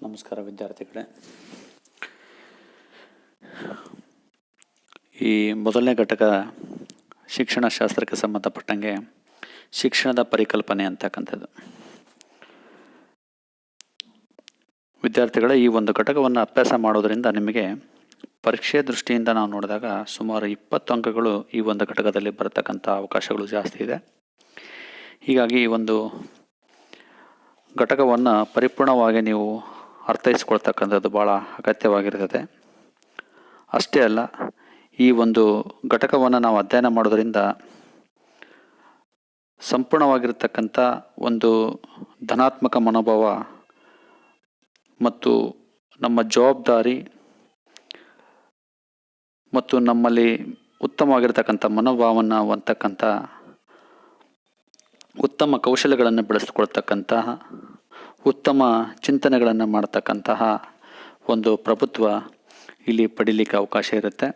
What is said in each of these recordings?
ನಮಸ್ಕಾರ ವಿದ್ಯಾರ್ಥಿಗಳೇ. ಈ ಮೊದಲನೇ ಘಟಕ ಶಿಕ್ಷಣಶಾಸ್ತ್ರಕ್ಕೆ ಸಂಬಂಧಪಟ್ಟಂಗೆ ಶಿಕ್ಷಣದ ಪರಿಕಲ್ಪನೆ ಅಂತಕ್ಕಂಥದ್ದು. ವಿದ್ಯಾರ್ಥಿಗಳೇ, ಈ ಒಂದು ಘಟಕವನ್ನು ಅಭ್ಯಾಸ ಮಾಡೋದರಿಂದ ನಿಮಗೆ ಪರೀಕ್ಷೆ ದೃಷ್ಟಿಯಿಂದ ನಾವು ನೋಡಿದಾಗ ಸುಮಾರು 20 ಅಂಕಗಳು ಈ ಒಂದು ಘಟಕದಲ್ಲಿ ಬರತಕ್ಕಂಥ ಅವಕಾಶಗಳು ಜಾಸ್ತಿ ಇದೆ. ಹೀಗಾಗಿ ಈ ಒಂದು ಘಟಕವನ್ನು ಪರಿಪೂರ್ಣವಾಗಿ ನೀವು ಅರ್ಥೈಸ್ಕೊಳ್ತಕ್ಕಂಥದ್ದು ಭಾಳ ಅಗತ್ಯವಾಗಿರ್ತದೆ. ಅಷ್ಟೇ ಅಲ್ಲ, ಈ ಒಂದು ಘಟಕವನ್ನು ನಾವು ಅಧ್ಯಯನ ಮಾಡೋದರಿಂದ ಸಂಪೂರ್ಣವಾಗಿರ್ತಕ್ಕಂಥ ಒಂದು ಧನಾತ್ಮಕ ಮನೋಭಾವ ಮತ್ತು ನಮ್ಮ ಜವಾಬ್ದಾರಿ ಮತ್ತು ನಮ್ಮಲ್ಲಿ ಉತ್ತಮವಾಗಿರ್ತಕ್ಕಂಥ ಮನೋಭಾವವನ್ನು ಹೊಂದತಕ್ಕಂಥ ಉತ್ತಮ ಕೌಶಲ್ಯಗಳನ್ನು ಬೆಳೆಸ್ಕೊಳ್ತಕ್ಕಂತಹ ಉತ್ತಮ ಚಿಂತನೆಗಳನ್ನು ಮಾಡ್ತಕ್ಕಂತಹ ಒಂದು ಪ್ರಭುತ್ವ ಇಲ್ಲಿ ಪಡೀಲಿಕ್ಕೆ ಅವಕಾಶ ಇರುತ್ತೆ.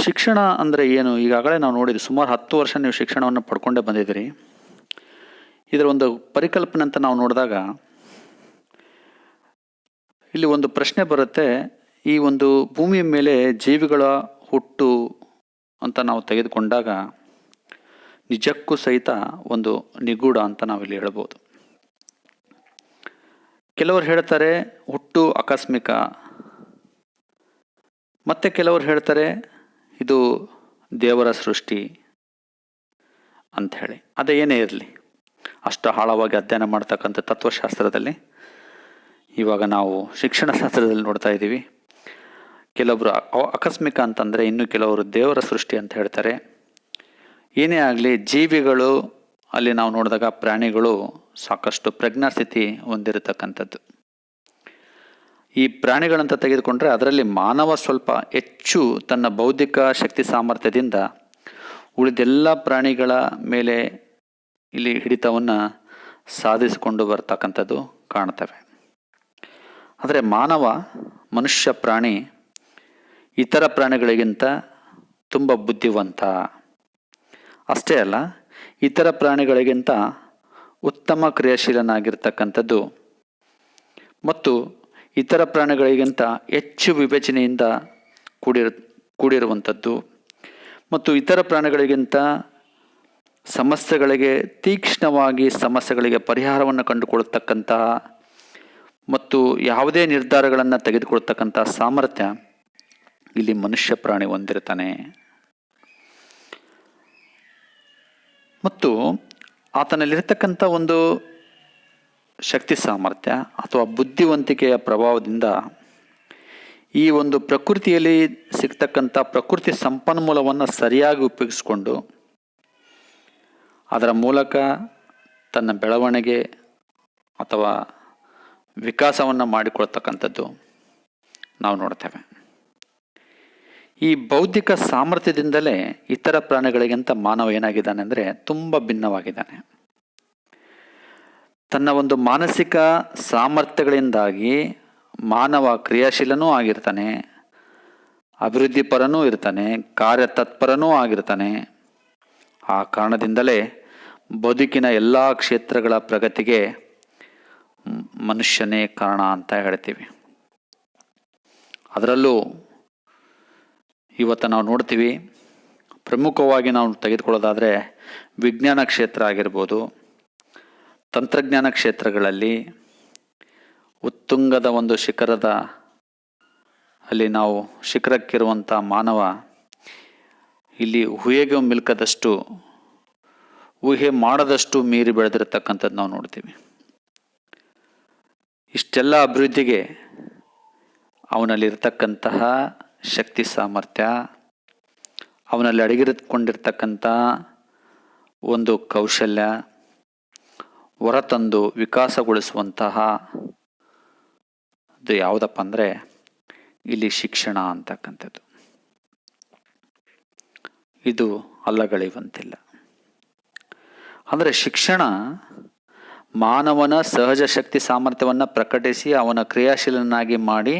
ಶಿಕ್ಷಣ ಅಂದರೆ ಏನು? ಈಗಾಗಲೇ ನಾವು ನೋಡಿದ್ವಿ, ಸುಮಾರು 10 ವರ್ಷ ನೀವು ಶಿಕ್ಷಣವನ್ನು ಪಡ್ಕೊಂಡೇ ಬಂದಿದ್ದೀರಿ. ಇದರ ಒಂದು ಪರಿಕಲ್ಪನೆ ಅಂತ ನಾವು ನೋಡಿದಾಗ ಇಲ್ಲಿ ಒಂದು ಪ್ರಶ್ನೆ ಬರುತ್ತೆ. ಈ ಒಂದು ಭೂಮಿಯ ಮೇಲೆ ಜೀವಿಗಳ ಹುಟ್ಟು ಅಂತ ನಾವು ತೆಗೆದುಕೊಂಡಾಗ ನಿಜಕ್ಕೂ ಸಹಿತ ಒಂದು ನಿಗೂಢ ಅಂತ ನಾವಿಲ್ಲಿ ಹೇಳ್ಬೋದು. ಕೆಲವರು ಹೇಳ್ತಾರೆ ಹುಟ್ಟು ಆಕಸ್ಮಿಕ, ಮತ್ತೆ ಕೆಲವರು ಹೇಳ್ತಾರೆ ಇದು ದೇವರ ಸೃಷ್ಟಿ ಅಂತ ಹೇಳಿ. ಅದೇ ಏನೇ ಇರಲಿ, ಅಷ್ಟು ಆಳವಾಗಿ ಅಧ್ಯಯನ ಮಾಡ್ತಕ್ಕಂಥ ತತ್ವಶಾಸ್ತ್ರದಲ್ಲಿ ಇವಾಗ ನಾವು ಶಿಕ್ಷಣ ಶಾಸ್ತ್ರದಲ್ಲಿ ನೋಡ್ತಾ ಇದ್ದೀವಿ. ಕೆಲವೊಬ್ಬರು ಆಕಸ್ಮಿಕ ಅಂತಂದರೆ, ಇನ್ನು ಕೆಲವರು ದೇವರ ಸೃಷ್ಟಿ ಅಂತ ಹೇಳ್ತಾರೆ. ಏನೇ ಆಗಲಿ, ಜೀವಿಗಳು ಅಲ್ಲಿ ನಾವು ನೋಡಿದಾಗ ಪ್ರಾಣಿಗಳು ಸಾಕಷ್ಟು ಪ್ರಜ್ಞಾಸ್ಥಿತಿ ಹೊಂದಿರತಕ್ಕಂಥದ್ದು. ಈ ಪ್ರಾಣಿಗಳಂತ ತೆಗೆದುಕೊಂಡ್ರೆ ಅದರಲ್ಲಿ ಮಾನವ ಸ್ವಲ್ಪ ಹೆಚ್ಚು ತನ್ನ ಬೌದ್ಧಿಕ ಶಕ್ತಿ ಸಾಮರ್ಥ್ಯದಿಂದ ಉಳಿದೆಲ್ಲ ಪ್ರಾಣಿಗಳ ಮೇಲೆ ಇಲ್ಲಿ ಹಿಡಿತವನ್ನು ಸಾಧಿಸಿಕೊಂಡು ಬರ್ತಕ್ಕಂಥದ್ದು ಕಾಣ್ತವೆ. ಆದರೆ ಮನುಷ್ಯ ಪ್ರಾಣಿ ಇತರ ಪ್ರಾಣಿಗಳಿಗಿಂತ ತುಂಬ ಬುದ್ಧಿವಂತ. ಅಷ್ಟೇ ಅಲ್ಲ, ಇತರ ಪ್ರಾಣಿಗಳಿಗಿಂತ ಉತ್ತಮ ಕ್ರಿಯಾಶೀಲನಾಗಿರ್ತಕ್ಕಂಥದ್ದು ಮತ್ತು ಇತರ ಪ್ರಾಣಿಗಳಿಗಿಂತ ಹೆಚ್ಚು ವಿವೇಚನೆಯಿಂದ ಕೂಡಿರುವಂಥದ್ದು ಮತ್ತು ಇತರ ಪ್ರಾಣಿಗಳಿಗಿಂತ ತೀಕ್ಷ್ಣವಾಗಿ ಸಮಸ್ಯೆಗಳಿಗೆ ಪರಿಹಾರವನ್ನು ಕಂಡುಕೊಳ್ಳತಕ್ಕಂತಹ ಮತ್ತು ಯಾವುದೇ ನಿರ್ಧಾರಗಳನ್ನು ತೆಗೆದುಕೊಳ್ತಕ್ಕಂಥ ಸಾಮರ್ಥ್ಯ ಇಲ್ಲಿ ಮನುಷ್ಯ ಪ್ರಾಣಿ ಹೊಂದಿರ್ತಾನೆ. ಮತ್ತು ಆತನಲ್ಲಿರ್ತಕ್ಕಂಥ ಒಂದು ಶಕ್ತಿ ಸಾಮರ್ಥ್ಯ ಅಥವಾ ಬುದ್ಧಿವಂತಿಕೆಯ ಪ್ರಭಾವದಿಂದ ಈ ಒಂದು ಪ್ರಕೃತಿಯಲ್ಲಿ ಸಿಗ್ತಕ್ಕಂಥ ಪ್ರಕೃತಿ ಸಂಪನ್ಮೂಲವನ್ನು ಸರಿಯಾಗಿ ಉಪಯೋಗಿಸಿಕೊಂಡು ಅದರ ಮೂಲಕ ತನ್ನ ಬೆಳವಣಿಗೆ ಅಥವಾ ವಿಕಾಸವನ್ನು ಮಾಡಿಕೊಳ್ತಕ್ಕಂಥದ್ದು ನಾವು ನೋಡ್ತೇವೆ. ಈ ಬೌದ್ಧಿಕ ಸಾಮರ್ಥ್ಯದಿಂದಲೇ ಇತರ ಪ್ರಾಣಿಗಳಿಗಿಂತ ಮಾನವ ಏನಾಗಿದ್ದಾನೆ ಅಂದರೆ ತುಂಬ ಭಿನ್ನವಾಗಿದ್ದಾನೆ. ತನ್ನ ಒಂದು ಮಾನಸಿಕ ಸಾಮರ್ಥ್ಯಗಳಿಂದಾಗಿ ಮಾನವ ಕ್ರಿಯಾಶೀಲನೂ ಆಗಿರ್ತಾನೆ, ಅಭಿವೃದ್ಧಿಪರನೂ ಇರ್ತಾನೆ, ಕಾರ್ಯತತ್ಪರನೂ ಆಗಿರ್ತಾನೆ. ಆ ಕಾರಣದಿಂದಲೇ ಬದುಕಿನ ಎಲ್ಲ ಕ್ಷೇತ್ರಗಳ ಪ್ರಗತಿಗೆ ಮನುಷ್ಯನೇ ಕಾರಣ ಅಂತ ಹೇಳ್ತೀವಿ. ಅದರಲ್ಲೂ ಇವತ್ತು ನಾವು ನೋಡ್ತೀವಿ, ಪ್ರಮುಖವಾಗಿ ನಾವು ತೆಗೆದುಕೊಳ್ಳೋದಾದರೆ ವಿಜ್ಞಾನ ಕ್ಷೇತ್ರ ಆಗಿರ್ಬೋದು, ತಂತ್ರಜ್ಞಾನ ಕ್ಷೇತ್ರಗಳಲ್ಲಿ ಉತ್ತುಂಗದ ಒಂದು ಶಿಖರದ ಅಲ್ಲಿ ನಾವು ಶಿಖರಕ್ಕಿರುವಂಥ ಮಾನವ ಇಲ್ಲಿ ಊಹೆಗೂ ಮಿಲ್ಕದಷ್ಟು ಊಹೆ ಮಾಡದಷ್ಟು ಮೀರಿ ಬೆಳೆದಿರತಕ್ಕಂಥದ್ದು ನಾವು ನೋಡ್ತೀವಿ. ಇಷ್ಟೆಲ್ಲ ಅಭಿವೃದ್ಧಿಗೆ ಅವನಲ್ಲಿರ್ತಕ್ಕಂತಹ ಶಕ್ತಿ ಸಾಮರ್ಥ್ಯ, ಅವನಲ್ಲಿ ಅಡಗಿಕೊಂಡಿರ್ತಕ್ಕಂಥ ಒಂದು ಕೌಶಲ್ಯ ಹೊರತಂದು ವಿಕಾಸಗೊಳಿಸುವಂತಹ ಅದು ಯಾವುದಪ್ಪ ಅಂದರೆ ಇಲ್ಲಿ ಶಿಕ್ಷಣ ಅಂತಕ್ಕಂಥದ್ದು. ಇದು ಅಲ್ಲಗಳೆಯುವಂತಿಲ್ಲ. ಅಂದರೆ ಶಿಕ್ಷಣ ಮಾನವನ ಸಹಜ ಶಕ್ತಿ ಸಾಮರ್ಥ್ಯವನ್ನು ಪ್ರಕಟಿಸಿ ಅವನ ಕ್ರಿಯಾಶೀಲನಾಗಿ ಮಾಡಿ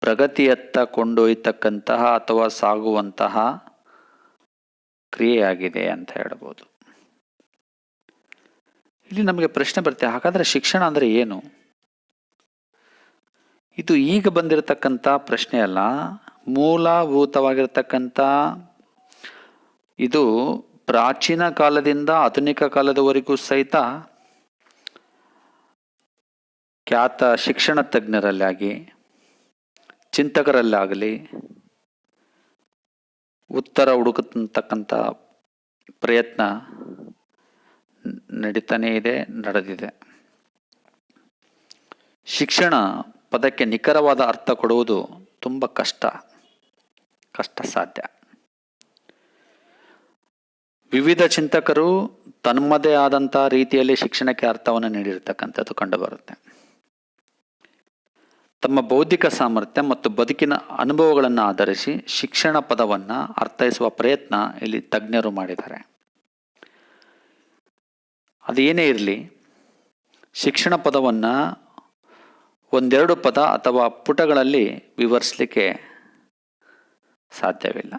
ಪ್ರಗತಿಯತ್ತ ಕೊಂಡೊಯ್ತಕ್ಕಂತಹ ಅಥವಾ ಸಾಗುವಂತಹ ಕ್ರಿಯೆಯಾಗಿದೆ ಅಂತ ಹೇಳ್ಬೋದು. ಇಲ್ಲಿ ನಮಗೆ ಪ್ರಶ್ನೆ ಬರುತ್ತೆ, ಹಾಗಾದರೆ ಶಿಕ್ಷಣ ಅಂದರೆ ಏನು? ಇದು ಈಗ ಬಂದಿರತಕ್ಕಂಥ ಪ್ರಶ್ನೆ ಅಲ್ಲ, ಮೂಲಭೂತವಾಗಿರ್ತಕ್ಕಂಥ ಇದು ಪ್ರಾಚೀನ ಕಾಲದಿಂದ ಆಧುನಿಕ ಕಾಲದವರೆಗೂ ಸಹಿತ ಖ್ಯಾತ ಶಿಕ್ಷಣ ತಜ್ಞರಲ್ಲಾಗಿ ಚಿಂತಕರಲ್ಲಾಗಲಿ ಉತ್ತರ ಹುಡುಕತಕ್ಕಂಥ ಪ್ರಯತ್ನ ನಡೀತಾನೇ ಇದೆ, ನಡೆದಿದೆ. ಶಿಕ್ಷಣ ಪದಕ್ಕೆ ನಿಖರವಾದ ಅರ್ಥ ಕೊಡುವುದು ತುಂಬ ಕಷ್ಟ ಸಾಧ್ಯ. ವಿವಿಧ ಚಿಂತಕರು ತಮ್ಮದೇ ಆದಂಥ ರೀತಿಯಲ್ಲಿ ಶಿಕ್ಷಣಕ್ಕೆ ಅರ್ಥವನ್ನು ನೀಡಿರ್ತಕ್ಕಂಥದ್ದು ಕಂಡುಬರುತ್ತೆ. ತಮ್ಮ ಬೌದ್ಧಿಕ ಸಾಮರ್ಥ್ಯ ಮತ್ತು ಬದುಕಿನ ಅನುಭವಗಳನ್ನು ಆಧರಿಸಿ ಶಿಕ್ಷಣ ಪದವನ್ನು ಅರ್ಥೈಸುವ ಪ್ರಯತ್ನ ಇಲ್ಲಿ ತಜ್ಞರು ಮಾಡಿದ್ದಾರೆ. ಅದೇನೇ ಇರಲಿ, ಶಿಕ್ಷಣ ಪದವನ್ನು ಒಂದೆರಡು ಪದ ಅಥವಾ ಪುಟಗಳಲ್ಲಿ ವಿವರಿಸಲಿಕ್ಕೆ ಸಾಧ್ಯವಿಲ್ಲ.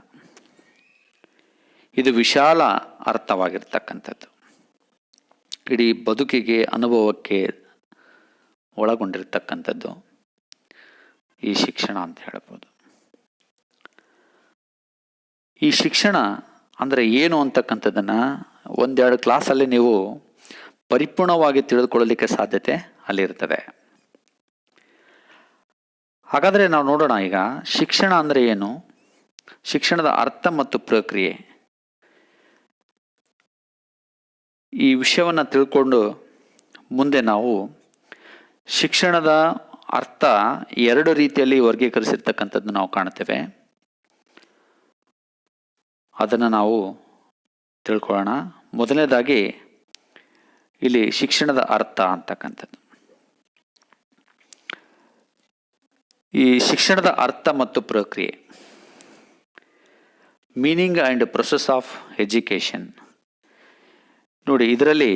ಇದು ವಿಶಾಲ ಅರ್ಥವಾಗಿರ್ತಕ್ಕಂಥದ್ದು, ಇಡೀ ಬದುಕಿಗೆ ಅನುಭವಕ್ಕೆ ಒಳಗೊಂಡಿರ್ತಕ್ಕಂಥದ್ದು ಈ ಶಿಕ್ಷಣ ಅಂತ ಹೇಳ್ಬೋದು. ಈ ಶಿಕ್ಷಣ ಅಂದರೆ ಏನು ಅಂತಕ್ಕಂಥದ್ದನ್ನು ಒಂದೆರಡು ಕ್ಲಾಸಲ್ಲಿ ನೀವು ಪರಿಪೂರ್ಣವಾಗಿ ತಿಳಿದುಕೊಳ್ಳಲಿಕ್ಕೆ ಸಾಧ್ಯತೆ ಅಲ್ಲಿರ್ತದೆ. ಹಾಗಾದರೆ ನಾವು ನೋಡೋಣ ಈಗ ಶಿಕ್ಷಣ ಅಂದರೆ ಏನು, ಶಿಕ್ಷಣದ ಅರ್ಥ ಮತ್ತು ಪ್ರಕ್ರಿಯೆ. ಈ ವಿಷಯವನ್ನು ತಿಳ್ಕೊಂಡು ಮುಂದೆ ನಾವು ಶಿಕ್ಷಣದ ಅರ್ಥ ಎರಡು ರೀತಿಯಲ್ಲಿ ವರ್ಗೀಕರಿಸಿರ್ತಕ್ಕಂಥದ್ದು ನಾವು ಕಾಣ್ತೇವೆ. ಅದನ್ನು ನಾವು ತಿಳ್ಕೊಳ್ಳೋಣ. ಮೊದಲನೇದಾಗಿ ಇಲ್ಲಿ ಶಿಕ್ಷಣದ ಅರ್ಥ ಅಂತಕ್ಕಂಥದ್ದು. ಈ ಶಿಕ್ಷಣದ ಅರ್ಥ ಮತ್ತು ಪ್ರಕ್ರಿಯೆ, meaning and process of education. ನೋಡಿ, ಇದರಲ್ಲಿ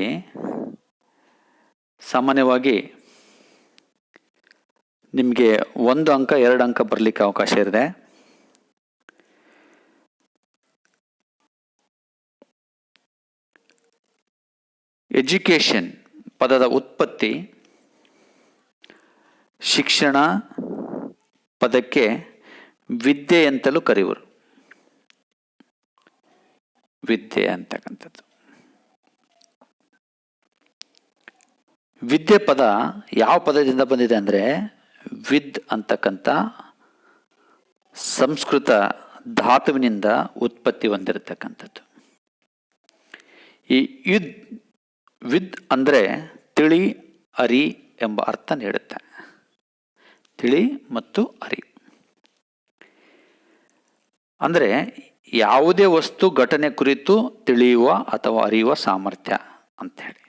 ಸಾಮಾನ್ಯವಾಗಿ ನಿಮಗೆ 1 ಅಂಕ 2 ಅಂಕ ಬರಲಿಕ್ಕೆ ಅವಕಾಶ ಇದೆ. ಎಜುಕೇಷನ್ ಪದದ ಉತ್ಪತ್ತಿ, ಶಿಕ್ಷಣ ಪದಕ್ಕೆ ವಿದ್ಯೆ ಅಂತಲೂ ಕರೆಯುವರು. ವಿದ್ಯೆ ಅಂತಕ್ಕಂಥದ್ದು, ವಿದ್ಯೆ ಪದ ಯಾವ ಪದದಿಂದ ಬಂದಿದೆ ಅಂದರೆ ವಿದ್ ಅಂತಕ್ಕಂಥ ಸಂಸ್ಕೃತ ಧಾತುವಿನಿಂದ ಉತ್ಪತ್ತಿ ಹೊಂದಿರತಕ್ಕಂಥದ್ದು. ಈ ವಿದ್ ಅಂದರೆ ತಿಳಿ, ಅರಿ ಎಂಬ ಅರ್ಥ ನೀಡುತ್ತೆ. ತಿಳಿ ಮತ್ತು ಅರಿ ಅಂದರೆ ಯಾವುದೇ ವಸ್ತು ಘಟನೆ ಕುರಿತು ತಿಳಿಯುವ ಅಥವಾ ಅರಿಯುವ ಸಾಮರ್ಥ್ಯ ಅಂತ ಹೇಳಿ.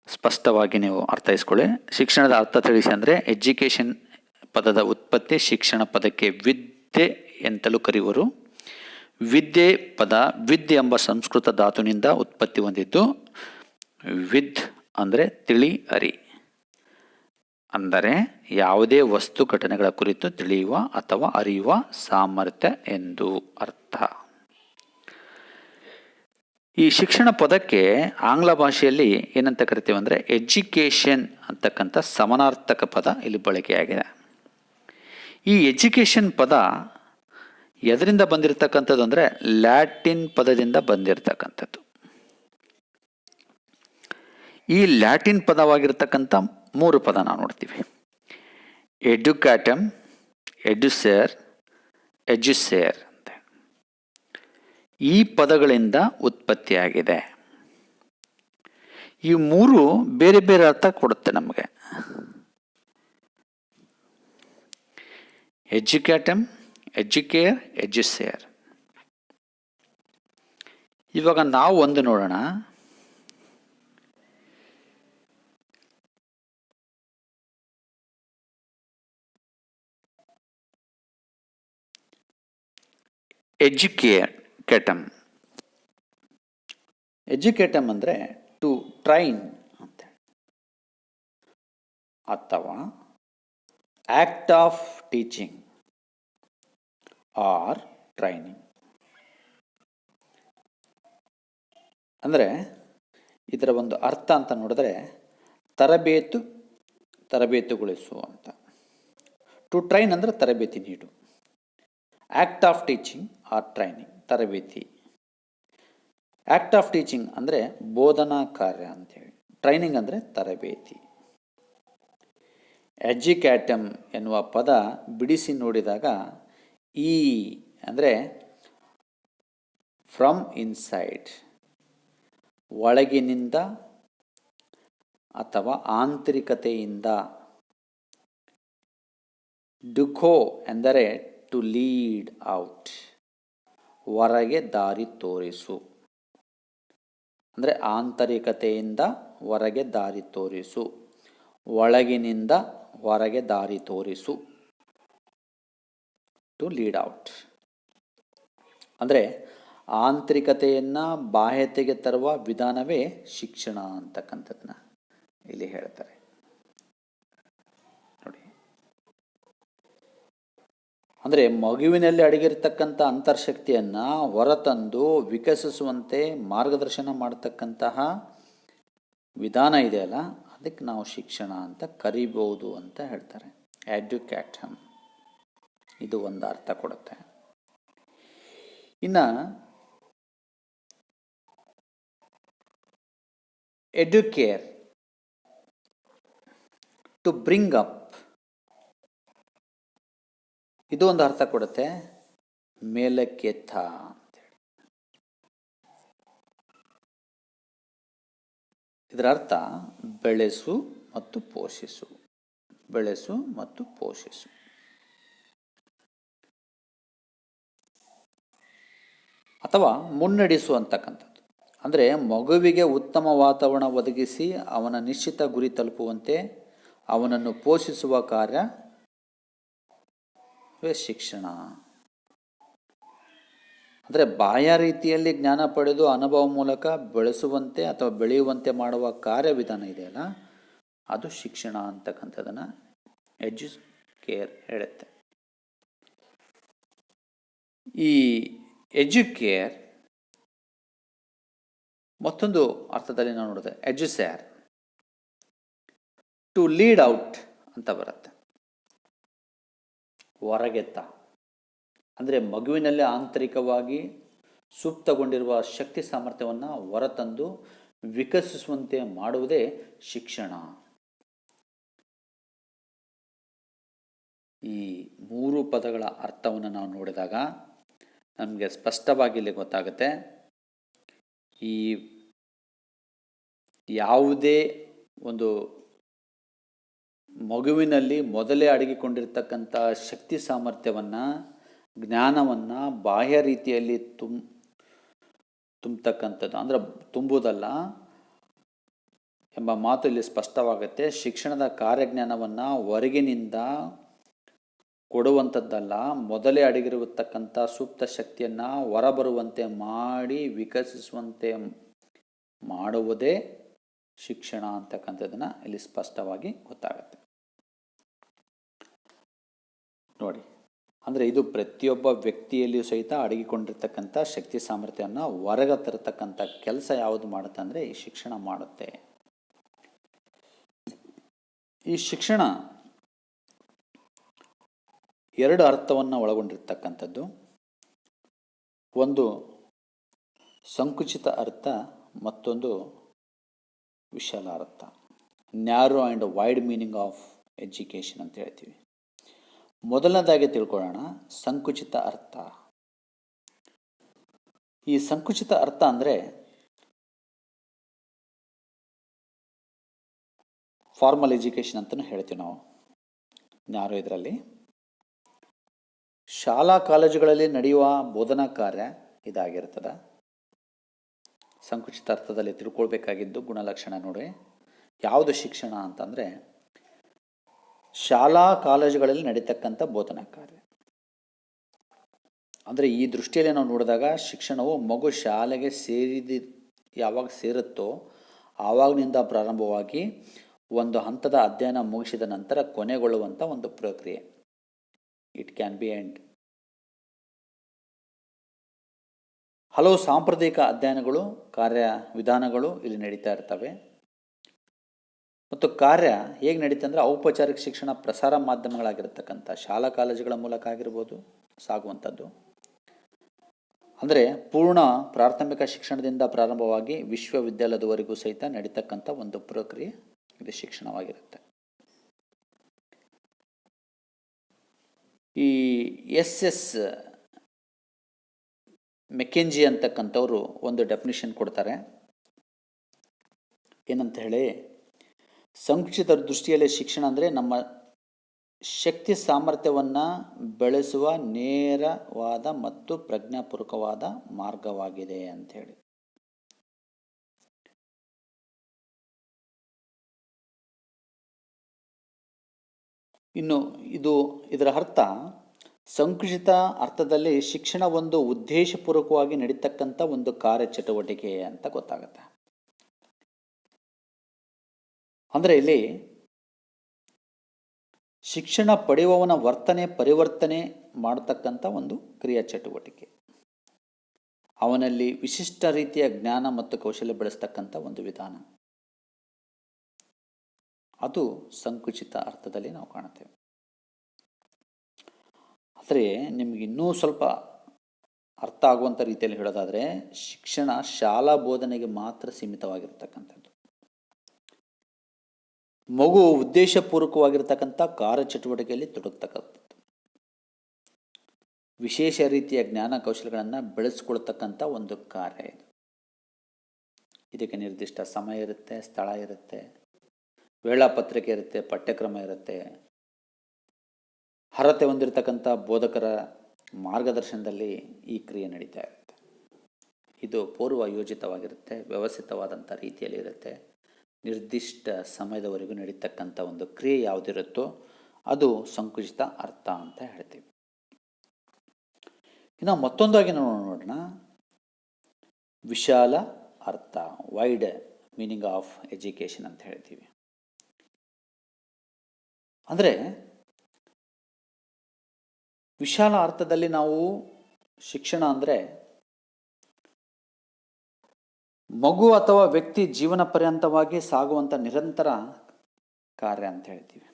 ಸ್ಪಷ್ಟವಾಗಿ ನೀವು ಅರ್ಥೈಸ್ಕೊಳ್ಳಿ. ಶಿಕ್ಷಣದ ಅರ್ಥ ತಿಳಿಸಿ ಅಂದರೆ ಎಜುಕೇಷನ್ ಪದದ ಉತ್ಪತ್ತಿ, ಶಿಕ್ಷಣ ಪದಕ್ಕೆ ವಿದ್ಯೆ ಎಂತಲೂ ಕರೆಯುವರು. ವಿದ್ಯೆ ಪದ ವಿದ್ ಎಂಬ ಸಂಸ್ಕೃತ ಧಾತುವಿನಿಂದ ಉತ್ಪತ್ತಿ ಹೊಂದಿದ್ದು, ವಿದ್ ಅಂದರೆ ತಿಳಿ, ಅರಿ ಅಂದರೆ ಯಾವುದೇ ವಸ್ತು ಘಟನೆಗಳ ಕುರಿತು ತಿಳಿಯುವ ಅಥವಾ ಅರಿಯುವ ಸಾಮರ್ಥ್ಯ ಎಂದು ಅರ್ಥ. ಈ ಶಿಕ್ಷಣ ಪದಕ್ಕೆ ಆಂಗ್ಲ ಭಾಷೆಯಲ್ಲಿ ಏನಂತ ಕರಿತೀವಿ ಅಂದರೆ ಎಜುಕೇಷನ್ ಅಂತಕ್ಕಂಥ ಸಮಾನಾರ್ಥಕ ಪದ ಇಲ್ಲಿ ಬಳಕೆಯಾಗಿದೆ. ಈ ಎಜುಕೇಷನ್ ಪದ ಎದರಿಂದ ಬಂದಿರತಕ್ಕಂಥದ್ದು ಅಂದರೆ ಲ್ಯಾಟಿನ್ ಪದದಿಂದ ಬಂದಿರತಕ್ಕಂಥದ್ದು. ಈ ಲ್ಯಾಟಿನ್ ಪದವಾಗಿರ್ತಕ್ಕಂಥ 3 ಪದ ನಾವು ನೋಡ್ತೀವಿ. ಎಡ್ಯುಕ್ಯಾಟಮ್, ಎಡ್ಯುಸೇರ್, ಎಜುಸೇರ್ ಅಂತ. ಈ ಪದಗಳಿಂದ ಉತ್ಪತ್ತಿಯಾಗಿದೆ. ಈ 3 ಬೇರೆ ಬೇರೆ ಅರ್ಥ ಕೊಡುತ್ತೆ ನಮಗೆ. ಎಡ್ಯುಕ್ಯಾಟಮ್, ಎಜುಕೇರ್, ಎಜುಸೇರ್. ಇವಾಗ ನಾವು ಒಂದು ನೋಡೋಣ. ಎಜುಕೇಟಮ್. ಎಜುಕೇಟಮ್ ಅಂದರೆ ಟು ಟ್ರೈನ್ ಅಂತ, ಅಥವಾ act of teaching R training. ಅಂದರೆ ಇದರ ಒಂದು ಅರ್ಥ ಅಂತ ನೋಡಿದ್ರೆ ತರಬೇತುಗೊಳಿಸು ಅಂತ. ಟು ಟ್ರೈನ್ ಅಂದರೆ ತರಬೇತಿ ನೀಡು. Act of teaching R training, ತರಬೇತಿ. ಆ್ಯಕ್ಟ್ ಆಫ್ ಟೀಚಿಂಗ್ ಅಂದರೆ ಬೋಧನಾ ಕಾರ್ಯ ಅಂತೇಳಿ, ಟ್ರೈನಿಂಗ್ ಅಂದರೆ ತರಬೇತಿ. ಎಜುಕ್ಯಾಟಮ್ ಎನ್ನುವ ಪದ ಬಿಡಿಸಿ ನೋಡಿದಾಗ ಈ ಅಂದರೆ ಫ್ರಮ್ ಇನ್ಸೈಡ್, ಒಳಗಿನಿಂದ ಅಥವಾ ಆಂತರಿಕತೆಯಿಂದ. ಡುಖೋ ಎಂದರೆ ಟು ಲೀಡ್ ಔಟ್, ಹೊರಗೆ ದಾರಿ ತೋರಿಸು. ಅಂದರೆ ಆಂತರಿಕತೆಯಿಂದ ಹೊರಗೆ ದಾರಿ ತೋರಿಸು, ಒಳಗಿನಿಂದ ಹೊರಗೆ ದಾರಿ ತೋರಿಸು. ಟು ಲೀಡ್ ಔಟ್ ಅಂದರೆ ಆಂತರಿಕತೆಯನ್ನು ಬಾಹ್ಯತೆಗೆ ತರುವ ವಿಧಾನವೇ ಶಿಕ್ಷಣ ಅಂತಕ್ಕಂಥದ್ದನ್ನ ಇಲ್ಲಿ ಹೇಳ್ತಾರೆ ನೋಡಿ. ಅಂದರೆ ಮಗುವಿನಲ್ಲಿ ಅಡಗಿರ್ತಕ್ಕಂಥ ಅಂತರ್ಶಕ್ತಿಯನ್ನು ಹೊರತಂದು ವಿಕಸಿಸುವಂತೆ ಮಾರ್ಗದರ್ಶನ ಮಾಡತಕ್ಕಂತಹ ವಿಧಾನ ಇದೆಯಲ್ಲ, ಅದಕ್ಕೆ ನಾವು ಶಿಕ್ಷಣ ಅಂತ ಕರಿಬಹುದು ಅಂತ ಹೇಳ್ತಾರೆ. ಎಡ್ಯುಕ್ಯಾಟಮ್ ಇದು ಒಂದು ಅರ್ಥ ಕೊಡುತ್ತೆ. ಇನ್ನು ಎಡ್ಯುಕೇರ್, ಟು ಬ್ರಿಂಗ್ ಅಪ್, ಇದು ಒಂದು ಅರ್ಥ ಕೊಡುತ್ತೆ. ಮೇಲಕ್ಕೆತ್ತ ಅಂತೇಳಿ. ಇದರ ಅರ್ಥ ಬೆಳೆಸು ಮತ್ತು ಪೋಷಿಸು, ಬೆಳೆಸು ಮತ್ತು ಪೋಷಿಸು. ಅಥವಾ ಮುನ್ನಡೆಸು ಅಂತಕ್ಕಂಥದ್ದು. ಅಂದರೆ ಮಗುವಿಗೆ ಉತ್ತಮ ವಾತಾವರಣ ಒದಗಿಸಿ ಅವನ ನಿಶ್ಚಿತ ಗುರಿ ತಲುಪುವಂತೆ ಅವನನ್ನು ಪೋಷಿಸುವ ಕಾರ್ಯವೇ ಶಿಕ್ಷಣ. ಅಂದರೆ ಬಾಹ್ಯ ರೀತಿಯಲ್ಲಿ ಜ್ಞಾನ ಪಡೆದು ಅನುಭವ ಮೂಲಕ ಬೆಳೆಸುವಂತೆ ಅಥವಾ ಬೆಳೆಯುವಂತೆ ಮಾಡುವ ಕಾರ್ಯವಿಧಾನ ಇದೆಯಲ್ಲ, ಅದು ಶಿಕ್ಷಣ ಅಂತಕ್ಕಂಥದ್ದನ್ನು ಎಜುಕೇರ್ ಹೇಳುತ್ತೆ. ಈ ಎಜುಕೇರ್ ಮತ್ತೊಂದು ಅರ್ಥದಲ್ಲಿ ನಾವು ನೋಡಿದೆ ಎಜುಸ್ಯಾರ್, ಟು ಲೀಡ್ ಔಟ್ ಅಂತ ಬರುತ್ತೆ. ಹೊರಗೆತ್ತ ಅಂದರೆ ಮಗುವಿನಲ್ಲಿ ಆಂತರಿಕವಾಗಿ ಸೂಕ್ತಗೊಂಡಿರುವ ಶಕ್ತಿ ಸಾಮರ್ಥ್ಯವನ್ನು ಹೊರತಂದು ವಿಕಸಿಸುವಂತೆ ಮಾಡುವುದೇ ಶಿಕ್ಷಣ. ಈ ಮೂರು ಪದಗಳ ಅರ್ಥವನ್ನು ನಾವು ನೋಡಿದಾಗ ನಮಗೆ ಸ್ಪಷ್ಟವಾಗಿ ಇಲ್ಲಿ ಗೊತ್ತಾಗುತ್ತೆ. ಈ ಯಾವುದೇ ಒಂದು ಮಗುವಿನಲ್ಲಿ ಮೊದಲೇ ಅಡಗಿಕೊಂಡಿರ್ತಕ್ಕಂಥ ಶಕ್ತಿ ಸಾಮರ್ಥ್ಯವನ್ನು, ಜ್ಞಾನವನ್ನು ಬಾಹ್ಯ ರೀತಿಯಲ್ಲಿ ತುಂಬತಕ್ಕಂಥದ್ದು, ಅಂದರೆ ತುಂಬುವುದಲ್ಲ ಎಂಬ ಮಾತು ಇಲ್ಲಿ ಸ್ಪಷ್ಟವಾಗುತ್ತೆ. ಶಿಕ್ಷಣದ ಕಾರ್ಯಜ್ಞಾನವನ್ನು ಹೊರಗಿನಿಂದ ಕೊಡುವಂಥದ್ದಲ್ಲ, ಮೊದಲೇ ಅಡಗಿರತಕ್ಕಂಥ ಸೂಕ್ತ ಶಕ್ತಿಯನ್ನು ಹೊರಬರುವಂತೆ ಮಾಡಿ ವಿಕಸಿಸುವಂತೆ ಮಾಡುವುದೇ ಶಿಕ್ಷಣ ಅಂತಕ್ಕಂಥದ್ದನ್ನು ಇಲ್ಲಿ ಸ್ಪಷ್ಟವಾಗಿ ಗೊತ್ತಾಗುತ್ತೆ ನೋಡಿ. ಅಂದರೆ ಇದು ಪ್ರತಿಯೊಬ್ಬ ವ್ಯಕ್ತಿಯಲ್ಲಿಯೂ ಸಹಿತ ಅಡಗಿಕೊಂಡಿರ್ತಕ್ಕಂಥ ಶಕ್ತಿ ಸಾಮರ್ಥ್ಯವನ್ನು ಹೊರಗೆ ತರತಕ್ಕಂಥ ಕೆಲಸ ಯಾವುದು ಮಾಡುತ್ತೆ ಅಂದರೆ ಈ ಶಿಕ್ಷಣ ಮಾಡುತ್ತೆ. ಈ ಶಿಕ್ಷಣ ಎರಡು ಅರ್ಥವನ್ನು ಒಳಗೊಂಡಿರ್ತಕ್ಕಂಥದ್ದು. ಒಂದು ಸಂಕುಚಿತ ಅರ್ಥ, ಮತ್ತೊಂದು ವಿಶಾಲ ಅರ್ಥ. Narrow and wide meaning of education ಅಂತ ಹೇಳ್ತೀವಿ. ಮೊದಲನೇದಾಗಿ ತಿಳ್ಕೊಳ್ಳೋಣ ಸಂಕುಚಿತ ಅರ್ಥ. ಈ ಸಂಕುಚಿತ ಅರ್ಥ ಅಂದರೆ ಫಾರ್ಮಲ್ ಎಜುಕೇಷನ್ ಅಂತಲೂ ಹೇಳ್ತೀವಿ ನಾವು. ನ್ಯಾರೋ ಇದರಲ್ಲಿ ಶಾಲಾ ಕಾಲೇಜುಗಳಲ್ಲಿ ನಡೆಯುವ ಬೋಧನಾ ಕಾರ್ಯ ಇದಾಗಿರ್ತದೆ. ಸಂಕುಚಿತ ಅರ್ಥದಲ್ಲಿ ತಿಳ್ಕೊಳ್ಬೇಕಾಗಿದ್ದು ಗುಣಲಕ್ಷಣ ನೋಡಿ. ಯಾವುದು ಶಿಕ್ಷಣ ಅಂತಂದರೆ ಶಾಲಾ ಕಾಲೇಜುಗಳಲ್ಲಿ ನಡೀತಕ್ಕಂಥ ಬೋಧನಾ ಕಾರ್ಯ. ಅಂದರೆ ಈ ದೃಷ್ಟಿಯಲ್ಲಿ ನಾವು ನೋಡಿದಾಗ ಶಿಕ್ಷಣವು ಮಗು ಶಾಲೆಗೆ ಯಾವಾಗ ಸೇರುತ್ತೋ ಆವಾಗಿನಿಂದ ಪ್ರಾರಂಭವಾಗಿ ಒಂದು ಹಂತದ ಅಧ್ಯಯನ ಮುಗಿಸಿದ ನಂತರ ಕೊನೆಗೊಳ್ಳುವಂಥ ಒಂದು ಪ್ರಕ್ರಿಯೆ. It can be end. ಹಲವು ಸಾಂಪ್ರದಾಯಿಕ ಅಧ್ಯಯನಗಳು, ಕಾರ್ಯವಿಧಾನಗಳು ಇಲ್ಲಿ ನಡೀತಾ ಇರ್ತವೆ. ಮತ್ತು ಕಾರ್ಯ ಹೇಗೆ ನಡೀತದೆ ಅಂದರೆ ಔಪಚಾರಿಕ ಶಿಕ್ಷಣ ಪ್ರಸಾರ ಮಾಧ್ಯಮಗಳಾಗಿರ್ತಕ್ಕಂಥ ಶಾಲಾ ಕಾಲೇಜುಗಳ ಮೂಲಕ ಆಗಿರ್ಬೋದು ಸಾಗುವಂಥದ್ದು. ಅಂದರೆ ಪೂರ್ಣ ಪ್ರಾಥಮಿಕ ಶಿಕ್ಷಣದಿಂದ ಪ್ರಾರಂಭವಾಗಿ ವಿಶ್ವವಿದ್ಯಾಲಯದವರೆಗೂ ಸಹಿತ ನಡೀತಕ್ಕಂಥ ಒಂದು ಪ್ರಕ್ರಿಯೆ ಇದು ಶಿಕ್ಷಣವಾಗಿರುತ್ತೆ. ಈ ಎಸ್ ಮೆಕೆಂಜಿ ಅಂತಕ್ಕಂಥವ್ರು ಒಂದು ಡೆಫಿನಿಷನ್ ಕೊಡ್ತಾರೆ. ಏನಂತ ಹೇಳಿ, ಸಂಕುಚಿತ ದೃಷ್ಟಿಯಲ್ಲಿ ಶಿಕ್ಷಣ ಅಂದರೆ ನಮ್ಮ ಶಕ್ತಿ ಸಾಮರ್ಥ್ಯವನ್ನು ಬೆಳೆಸುವ ನೇರವಾದ ಮತ್ತು ಪ್ರಜ್ಞಾಪೂರ್ವಕವಾದ ಮಾರ್ಗವಾಗಿದೆ ಅಂಥೇಳಿ. ಇನ್ನು ಇದರ ಅರ್ಥ, ಸಂಕುಚಿತ ಅರ್ಥದಲ್ಲಿ ಶಿಕ್ಷಣ ಒಂದು ಉದ್ದೇಶಪೂರ್ವಕವಾಗಿ ನಡೀತಕ್ಕಂಥ ಒಂದು ಕಾರ್ಯಚಟುವಟಿಕೆ ಅಂತ ಗೊತ್ತಾಗುತ್ತೆ. ಅಂದರೆ ಇಲ್ಲಿ ಶಿಕ್ಷಣ ಪಡೆಯುವವನ ವರ್ತನೆ ಪರಿವರ್ತನೆ ಮಾಡತಕ್ಕಂಥ ಒಂದು ಕ್ರಿಯಾ ಚಟುವಟಿಕೆ, ಅವನಲ್ಲಿ ವಿಶಿಷ್ಟ ರೀತಿಯ ಜ್ಞಾನ ಮತ್ತು ಕೌಶಲ್ಯ ಬೆಳೆಸ್ತಕ್ಕಂಥ ಒಂದು ವಿಧಾನ, ಅದು ಸಂಕುಚಿತ ಅರ್ಥದಲ್ಲಿ ನಾವು ಕಾಣುತ್ತೇವೆ. ಆದರೆ ನಿಮಗೆ ಇನ್ನೂ ಸ್ವಲ್ಪ ಅರ್ಥ ಆಗುವಂಥ ರೀತಿಯಲ್ಲಿ ಹೇಳೋದಾದರೆ, ಶಿಕ್ಷಣ ಶಾಲಾ ಬೋಧನೆಗೆ ಮಾತ್ರ ಸೀಮಿತವಾಗಿರ್ತಕ್ಕಂಥದ್ದು. ಮಗು ಉದ್ದೇಶಪೂರ್ವಕವಾಗಿರ್ತಕ್ಕಂಥ ಕಾರ್ಯಚಟುವಟಿಕೆಯಲ್ಲಿ ತೊಡಗ್ತಕ್ಕಂಥದ್ದು, ವಿಶೇಷ ರೀತಿಯ ಜ್ಞಾನ ಕೌಶಲ್ಯಗಳನ್ನು ಬೆಳೆಸ್ಕೊಳ್ತಕ್ಕಂಥ ಒಂದು ಕಾರ್ಯ ಇದು. ಇದಕ್ಕೆ ನಿರ್ದಿಷ್ಟ ಸಮಯ ಇರುತ್ತೆ, ಸ್ಥಳ ಇರುತ್ತೆ, ವೇಳಾಪತ್ರಿಕೆ ಇರುತ್ತೆ, ಪಠ್ಯಕ್ರಮ ಇರುತ್ತೆ, ಅರ್ಹತೆ ಹೊಂದಿರತಕ್ಕಂಥ ಬೋಧಕರ ಮಾರ್ಗದರ್ಶನದಲ್ಲಿ ಈ ಕ್ರಿಯೆ ನಡೀತಾ ಇರುತ್ತೆ. ಇದು ಪೂರ್ವ ಯೋಜಿತವಾಗಿರುತ್ತೆ, ವ್ಯವಸ್ಥಿತವಾದಂಥ ರೀತಿಯಲ್ಲಿ ಇರುತ್ತೆ. ನಿರ್ದಿಷ್ಟ ಸಮಯದವರೆಗೂ ನಡೀತಕ್ಕಂಥ ಒಂದು ಕ್ರಿಯೆ ಯಾವುದಿರುತ್ತೋ ಅದು ಸಂಕುಚಿತ ಅರ್ಥ ಅಂತ ಹೇಳ್ತೀವಿ. ಇನ್ನು ಮತ್ತೊಂದಾಗಿ ನೋಡೋಣ, ವಿಶಾಲ ಅರ್ಥ, ವೈಡ್ ಮೀನಿಂಗ್ ಆಫ್ ಎಜುಕೇಷನ್ ಅಂತ ಹೇಳ್ತೀವಿ. ಅಂದರೆ ವಿಶಾಲ ಅರ್ಥದಲ್ಲಿ ನಾವು ಶಿಕ್ಷಣ ಅಂದರೆ ಮಗು ಅಥವಾ ವ್ಯಕ್ತಿ ಜೀವನ ಪರ್ಯಂತವಾಗಿ ಸಾಗುವಂಥ ನಿರಂತರ ಕಾರ್ಯ ಅಂತ ಹೇಳ್ತೀವಿ.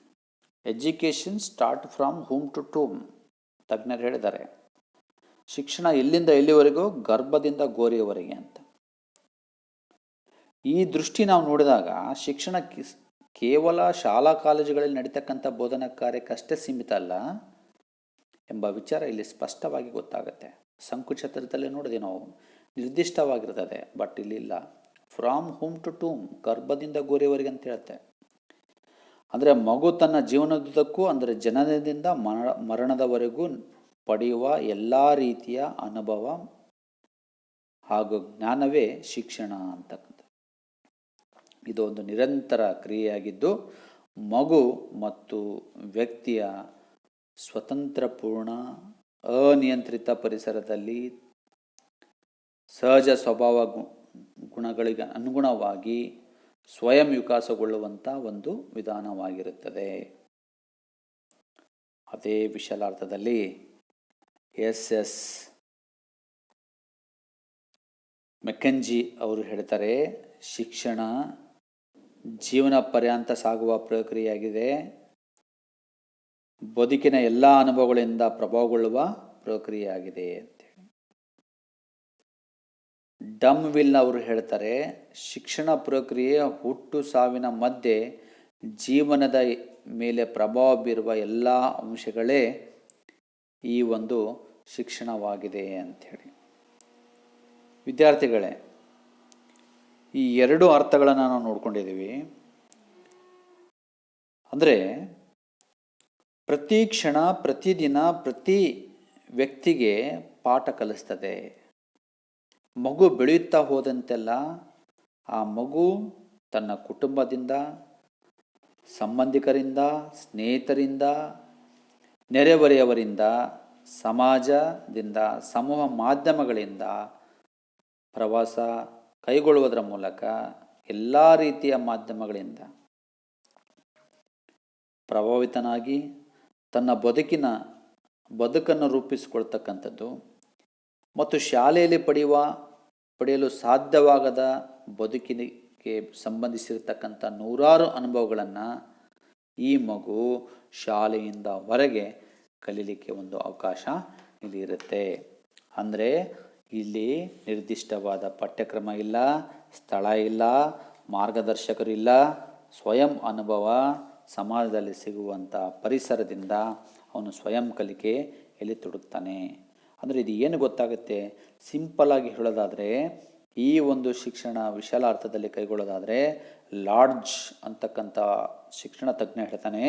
Education start from home to tomb. ತಜ್ಞರು ಹೇಳಿದ್ದಾರೆ, ಶಿಕ್ಷಣ ಎಲ್ಲಿಂದ ಎಲ್ಲಿವರೆಗೂ, ಗರ್ಭದಿಂದ ಗೋರಿಯವರೆಗೆ ಅಂತ. ಈ ದೃಷ್ಟಿ ನಾವು ನೋಡಿದಾಗ ಶಿಕ್ಷಣ ಕೇವಲ ಶಾಲಾ ಕಾಲೇಜುಗಳಲ್ಲಿ ನಡೀತಕ್ಕಂಥ ಬೋಧನಾ ಕಾರ್ಯಕ್ಕಷ್ಟೇ ಸೀಮಿತ ಅಲ್ಲ ಎಂಬ ವಿಚಾರ ಇಲ್ಲಿ ಸ್ಪಷ್ಟವಾಗಿ ಗೊತ್ತಾಗುತ್ತೆ. ಸಂಕುಚಿತದಲ್ಲಿ ನೋಡಿದೆ ನಾವು ನಿರ್ದಿಷ್ಟವಾಗಿರ್ತದೆ, ಬಟ್ ಇಲ್ಲಿ ಇಲ್ಲ. ಫ್ರಾಮ್ ಹೋಮ್ ಟು ಟೂಮ್, ಗರ್ಭದಿಂದ ಗೋರಿಯವರೆಗೆ ಅಂತ ಹೇಳುತ್ತೆ. ಅಂದರೆ ಮಗು ತನ್ನ ಜೀವನದುದ್ದಕ್ಕೂ, ಅಂದರೆ ಜನನದಿಂದ ಮರಣದವರೆಗೂ ಪಡೆಯುವ ಎಲ್ಲ ರೀತಿಯ ಅನುಭವ ಹಾಗೂ ಜ್ಞಾನವೇ ಶಿಕ್ಷಣ ಅಂತಕ್ಕಂಥ. ಇದು ಒಂದು ನಿರಂತರ ಕ್ರಿಯೆಯಾಗಿದ್ದು ಮಗು ಮತ್ತು ವ್ಯಕ್ತಿಯ ಸ್ವತಂತ್ರಪೂರ್ಣ ಅನಿಯಂತ್ರಿತ ಪರಿಸರದಲ್ಲಿ ಸಹಜ ಸ್ವಭಾವ ಗುಣಗಳಿಗೆ ಅನುಗುಣವಾಗಿ ಸ್ವಯಂ ವಿಕಾಸಗೊಳ್ಳುವಂಥ ಒಂದು ವಿಧಾನವಾಗಿರುತ್ತದೆ. ಅದೇ ವಿಶಾಲಾರ್ಥದಲ್ಲಿ ಎಸ್ ಮೆಕೆಂಜಿ ಅವರು ಹೇಳ್ತಾರೆ, ಶಿಕ್ಷಣ ಜೀವನ ಪರ್ಯಂತ ಸಾಗುವ ಪ್ರಕ್ರಿಯೆಯಾಗಿದೆ, ಬದುಕಿನ ಎಲ್ಲ ಅನುಭವಗಳಿಂದ ಪ್ರಭಾವಗೊಳ್ಳುವ ಪ್ರಕ್ರಿಯೆಯಾಗಿದೆ ಅಂತೇಳಿ. ಡಮ್ ವಿಲ್ ಅವರು ಹೇಳ್ತಾರೆ, ಶಿಕ್ಷಣ ಪ್ರಕ್ರಿಯೆಯ ಹುಟ್ಟು ಸಾವಿನ ಮಧ್ಯೆ ಜೀವನದ ಮೇಲೆ ಪ್ರಭಾವ ಬೀರುವ ಎಲ್ಲ ಅಂಶಗಳೇ ಈ ಒಂದು ಶಿಕ್ಷಣವಾಗಿದೆ ಅಂಥೇಳಿ. ವಿದ್ಯಾರ್ಥಿಗಳೇ, ಈ ಎರಡು ಅರ್ಥಗಳನ್ನು ನಾವು ನೋಡ್ಕೊಂಡಿದ್ದೀವಿ. ಅಂದರೆ ಪ್ರತಿ ಕ್ಷಣ, ಪ್ರತಿದಿನ, ಪ್ರತಿ ವ್ಯಕ್ತಿಗೆ ಪಾಠ ಕಲಿಸ್ತದೆ. ಮಗು ಬೆಳೆಯುತ್ತಾ ಹೋದಂತೆಲ್ಲ ಆ ಮಗು ತನ್ನ ಕುಟುಂಬದಿಂದ, ಸಂಬಂಧಿಕರಿಂದ, ಸ್ನೇಹಿತರಿಂದ, ನೆರೆಹೊರೆಯವರಿಂದ, ಸಮಾಜದಿಂದ, ಸಮೂಹ ಮಾಧ್ಯಮಗಳಿಂದ, ಪ್ರವಾಸ ಕೈಗೊಳ್ಳುವುದರ ಮೂಲಕ, ಎಲ್ಲ ರೀತಿಯ ಮಾಧ್ಯಮಗಳಿಂದ ಪ್ರಭಾವಿತನಾಗಿ ತನ್ನ ಬದುಕನ್ನು ರೂಪಿಸಿಕೊಳ್ತಕ್ಕಂಥದ್ದು ಮತ್ತು ಶಾಲೆಯಲ್ಲಿ ಪಡೆಯಲು ಸಾಧ್ಯವಾಗದ ಬದುಕಿಗೆ ಸಂಬಂಧಿಸಿರ್ತಕ್ಕಂಥ ನೂರಾರು ಅನುಭವಗಳನ್ನು ಈ ಮಗು ಶಾಲೆಯಿಂದ ಹೊರಗೆ ಕಲೀಲಿಕ್ಕೆ ಒಂದು ಅವಕಾಶ ಇಲ್ಲಿ ಇರುತ್ತೆ. ಅಂದರೆ ಇಲ್ಲಿ ನಿರ್ದಿಷ್ಟವಾದ ಪಠ್ಯಕ್ರಮ ಇಲ್ಲ, ಸ್ಥಳ ಇಲ್ಲ, ಮಾರ್ಗದರ್ಶಕರು ಇಲ್ಲ, ಸ್ವಯಂ ಅನುಭವ, ಸಮಾಜದಲ್ಲಿ ಸಿಗುವಂಥ ಪರಿಸರದಿಂದ ಅವನು ಸ್ವಯಂ ಕಲಿಕೆಯಲ್ಲಿ ತೊಡಗ್ತಾನೆ. ಅಂದರೆ ಇದು ಏನು ಗೊತ್ತಾಗುತ್ತೆ, ಸಿಂಪಲ್ಲಾಗಿ ಹೇಳೋದಾದರೆ ಈ ಒಂದು ಶಿಕ್ಷಣ ವಿಶಾಲ ಅರ್ಥದಲ್ಲಿ ಕೈಗೊಳ್ಳೋದಾದರೆ ಲಾಡ್ಜ್ ಅಂತಕ್ಕಂಥ ಶಿಕ್ಷಣ ತಜ್ಞ ಹೇಳ್ತಾನೆ,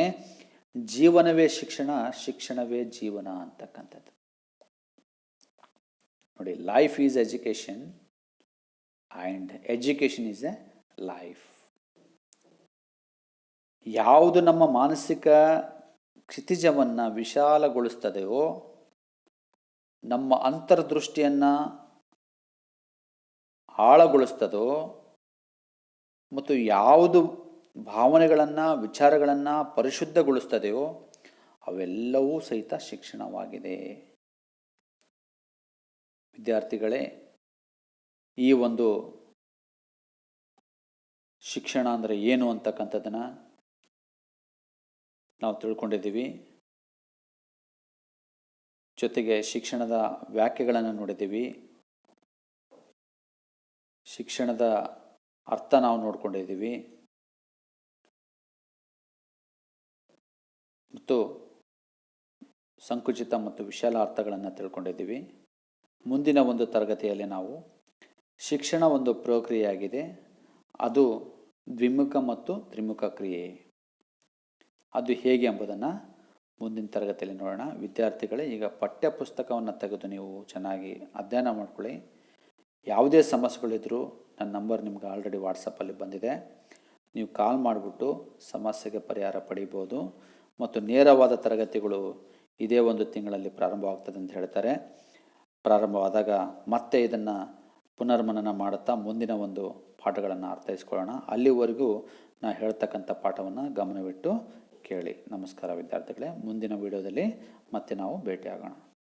ಜೀವನವೇ ಶಿಕ್ಷಣ, ಶಿಕ್ಷಣವೇ ಜೀವನ ಅಂತಕ್ಕಂಥದ್ದು. ನೋಡಿ, life is education and education is A life. ಯಾವುದು ನಮ್ಮ ಮಾನಸಿಕ ಕ್ಷಿತಿಜವನ್ನು ವಿಶಾಲಗೊಳಿಸ್ತದೆಯೋ, ನಮ್ಮ ಅಂತರ್ದೃಷ್ಟಿಯನ್ನು ಆಳಗೊಳಿಸ್ತದೋ, ಮತ್ತು ಯಾವುದು ಭಾವನೆಗಳನ್ನು ವಿಚಾರಗಳನ್ನು ಪರಿಶುದ್ಧಗೊಳಿಸ್ತದೆಯೋ ಅವೆಲ್ಲವೂ ಸಹಿತ ಶಿಕ್ಷಣವಾಗಿದೆ. ವಿದ್ಯಾರ್ಥಿಗಳೇ, ಈ ಒಂದು ಶಿಕ್ಷಣ ಅಂದರೆ ಏನು ಅಂತಕ್ಕಂಥದ್ದನ್ನು ನಾವು ತಿಳ್ಕೊಂಡಿದ್ದೀವಿ. ಜೊತೆಗೆ ಶಿಕ್ಷಣದ ವ್ಯಾಖ್ಯೆಗಳನ್ನು ನೋಡಿದ್ದೀವಿ, ಶಿಕ್ಷಣದ ಅರ್ಥ ನಾವು ನೋಡ್ಕೊಂಡಿದ್ದೀವಿ, ಮತ್ತು ಸಂಕುಚಿತ ಮತ್ತು ವಿಶಾಲ ಅರ್ಥಗಳನ್ನು ತಿಳ್ಕೊಂಡಿದ್ದೀವಿ. ಮುಂದಿನ ಒಂದು ತರಗತಿಯಲ್ಲಿ ನಾವು ಶಿಕ್ಷಣ ಒಂದು ಪ್ರಕ್ರಿಯೆಯಾಗಿದೆ, ಅದು ದ್ವಿಮುಖ ಮತ್ತು ತ್ರಿಮುಖ ಕ್ರಿಯೆ, ಅದು ಹೇಗೆ ಎಂಬುದನ್ನು ಮುಂದಿನ ತರಗತಿಯಲ್ಲಿ ನೋಡೋಣ. ವಿದ್ಯಾರ್ಥಿಗಳೇ, ಈಗ ಪಠ್ಯ ಪುಸ್ತಕವನ್ನು ತೆಗೆದು ನೀವು ಚೆನ್ನಾಗಿ ಅಧ್ಯಯನ ಮಾಡ್ಕೊಳ್ಳಿ. ಯಾವುದೇ ಸಮಸ್ಯೆಗಳಿದ್ದರೂ ನನ್ನ ನಂಬರ್ ನಿಮ್ಗೆ ಆಲ್ರೆಡಿ ವಾಟ್ಸಪ್ಪಲ್ಲಿ ಬಂದಿದೆ, ನೀವು ಕಾಲ್ ಮಾಡಿಬಿಟ್ಟು ಸಮಸ್ಯೆಗೆ ಪರಿಹಾರ ಪಡಿಬೋದು. ಮತ್ತು ನೇರವಾದ ತರಗತಿಗಳು ಇದೇ ಒಂದು ತಿಂಗಳಲ್ಲಿ ಪ್ರಾರಂಭವಾಗ್ತದೆ ಅಂತ ಹೇಳ್ತಾರೆ. ಪ್ರಾರಂಭವಾದಾಗ ಮತ್ತೆ ಇದನ್ನು ಪುನರ್ಮನನ ಮಾಡುತ್ತಾ ಮುಂದಿನ ಒಂದು ಪಾಠಗಳನ್ನು ಅರ್ಥೈಸ್ಕೊಳ್ಳೋಣ. ಅಲ್ಲಿವರೆಗೂ ನಾನು ಹೇಳ್ತಕ್ಕಂಥ ಪಾಠವನ್ನು ಗಮನವಿಟ್ಟು ಕೇಳಿ. ನಮಸ್ಕಾರ ವಿದ್ಯಾರ್ಥಿಗಳೇ, ಮುಂದಿನ ವಿಡಿಯೋದಲ್ಲಿ ಮತ್ತೆ ನಾವು ಭೇಟಿಯಾಗೋಣ.